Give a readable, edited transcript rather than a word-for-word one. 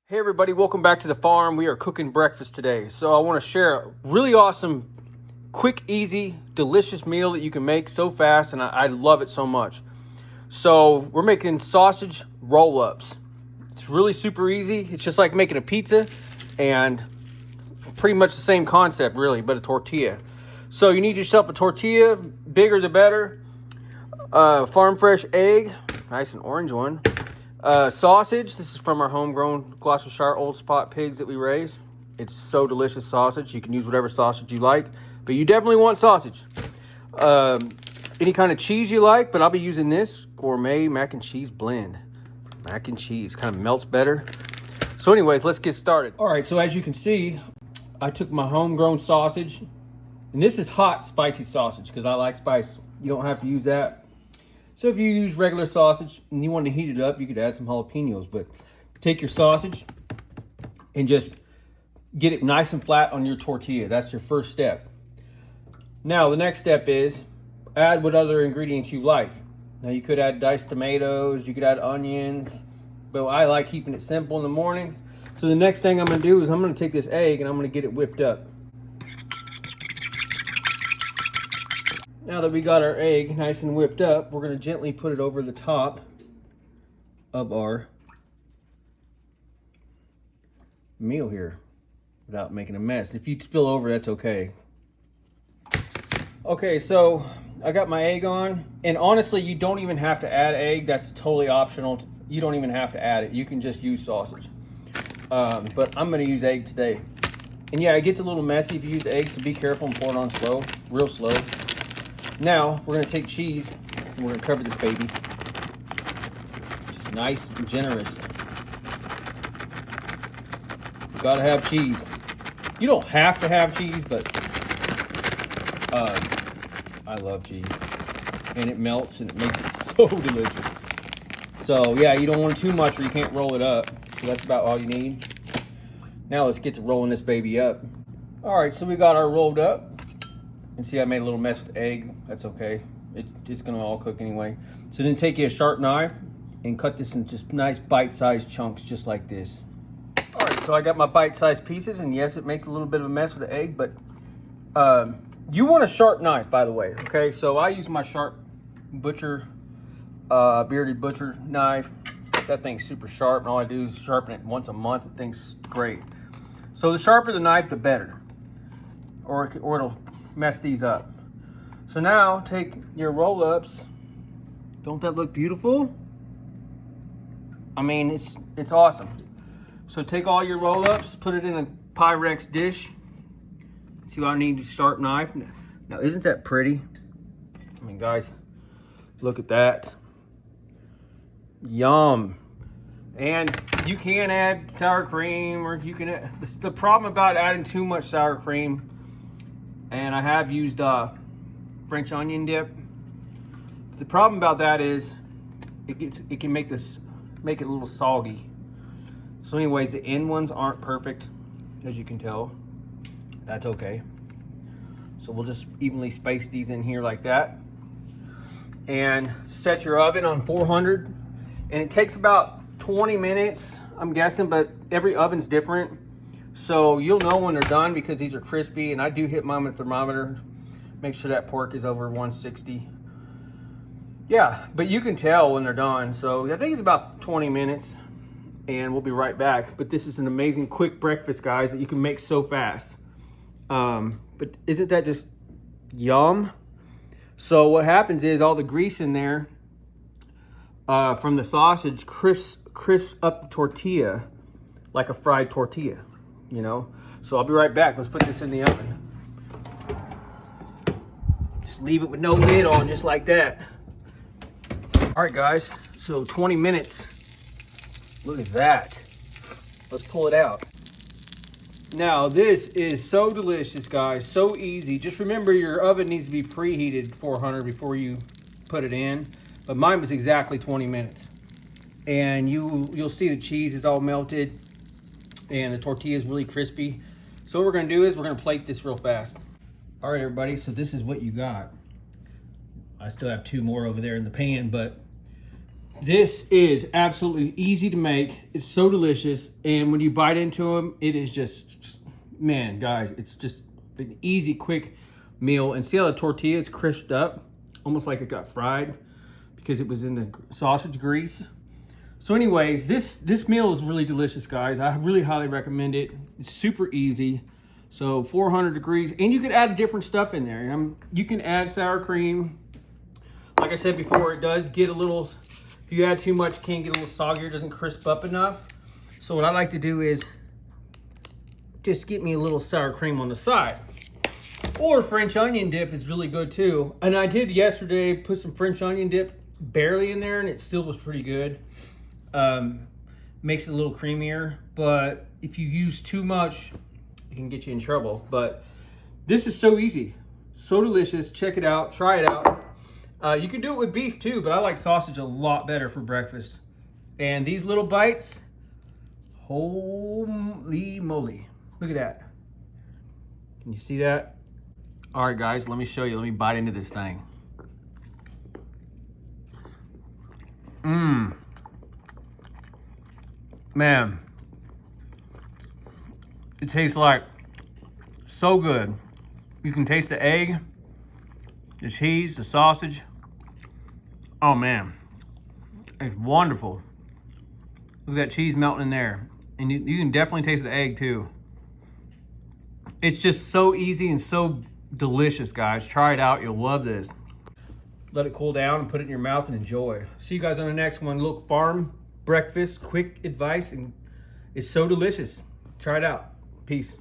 Hey everybody, welcome back to the farm. We are cooking breakfast today. So I want to share a really awesome, quick, easy, delicious meal that you can make so fast, and I love it so much. So we're making sausage roll-ups. It's really super easy. It's just like making a pizza, and pretty much the same concept really, but a tortilla. So you need yourself a tortilla, bigger the better, farm fresh egg, nice and orange one. Sausage, this is from our homegrown Gloucestershire Old Spot pigs that we raise. It's so delicious sausage. You can use whatever sausage you like, but you definitely want sausage. Any kind of cheese you like, but I'll be using this gourmet mac and cheese blend. Mac and cheese kind of melts better. So anyways, let's get started. All right, so as you can see, I took my homegrown sausage, and this is hot spicy sausage because I like spice. You don't have to use that. So if you use regular sausage and you want to heat it up, you could add some jalapenos. But take your sausage and just get it nice and flat on your tortilla. That's your first step. Now the next step is add what other ingredients you like. Now you could add diced tomatoes, you could add onions, but I like keeping it simple in the mornings. So the next thing I'm going to do is I'm going to take this egg and I'm going to get it whipped up. Now that we got our egg nice and whipped up, we're going to gently put it over the top of our meal here without making a mess. If you spill over, that's okay. Okay, so I got my egg on, and honestly, you don't even have to add egg. That's totally optional. You don't even have to add it. You can just use sausage. But I'm going to use egg today. And yeah, it gets a little messy if you use egg, so be careful and pour it on slow, real slow. Now, we're going to take cheese, and we're going to cover this baby. Just nice and generous. You got to have cheese. You don't have to have cheese, but I love cheese. And it melts, and it makes it so delicious. So, yeah, you don't want too much, or you can't roll it up. So that's about all you need. Now, let's get to rolling this baby up. All right, so we got our rolled up. And see, I made a little mess with the egg. That's okay. It's going to all cook anyway. So then take you a sharp knife and cut this in just nice bite-sized chunks just like this. All right, so I got my bite-sized pieces. And yes, it makes a little bit of a mess with the egg. But you want a sharp knife, by the way. Okay, so I use my sharp butcher, bearded butcher knife. That thing's super sharp. And all I do is sharpen it once a month. The thing's great. So the sharper the knife, the better. Or it'll mess these up. So now take your roll-ups. Don't that look beautiful? I mean, it's awesome. So take all your roll-ups, put it in a Pyrex dish. See what I need? A sharp knife. Now, isn't that pretty? I mean, guys, look at that. Yum. And you can add sour cream, or you can. The problem about adding too much sour cream, and I have used French onion dip. The problem about that is it can make it a little soggy. So anyways, the end ones aren't perfect, as you can tell. That's okay. So we'll just evenly space these in here like that. And set your oven on 400. And it takes about 20 minutes, I'm guessing, but every oven's different. So you'll know when they're done because these are crispy, and I do hit mine with a thermometer. Make sure that pork is over 160. Yeah, but you can tell when they're done. So I think it's about 20 minutes, and we'll be right back. But this is an amazing quick breakfast, guys, that you can make so fast. But isn't that just yum? So what happens is all the grease in there from the sausage crisps up the tortilla like a fried tortilla. You know, so I'll be right back. Let's put this in the oven. Just leave it with no lid on, just like that. All right, guys, so 20 minutes. Look at that. Let's pull it out. Now, this is so delicious, guys, so easy. Just remember your oven needs to be preheated 400 before you put it in, but mine was exactly 20 minutes. And you'll see the cheese is all melted, and the tortilla is really crispy. So what we're going to do is we're going to plate this real fast. All right, everybody, so this is what you got. I still have two more over there in the pan, but This is absolutely easy to make. It's so delicious. And when you bite into them, it is just, man, guys, it's just an easy, quick meal. And see how the tortilla is crisped up? Almost like it got fried because it was in the sausage grease. So anyways, this meal is really delicious, guys. I really highly recommend it. It's super easy. So 400 degrees. And you could add different stuff in there. You can add sour cream. Like I said before, it does get a little... If you add too much, it can get a little soggier, doesn't crisp up enough. So what I like to do is just get me a little sour cream on the side. Or French onion dip is really good too. And I did yesterday put some French onion dip barely in there and it still was pretty good. Makes it a little creamier, but if you use too much, it can get you in trouble. But this is so easy, so delicious. Check it out, try it out. You can do it with beef too, but I like sausage a lot better for breakfast. And these little bites, holy moly. Look at that. Can you see that? All right, guys, let me show you. Let me bite into this thing. Man, it tastes like so good. You can taste the egg, the cheese, the sausage. Oh man, it's wonderful. Look at that cheese melting in there. And you can definitely taste the egg too. It's just so easy and so delicious, guys. Try it out, you'll love this. Let it cool down and put it in your mouth and enjoy. See you guys on the next one. Look, farm breakfast, quick advice, and it's so delicious. Try it out. Peace.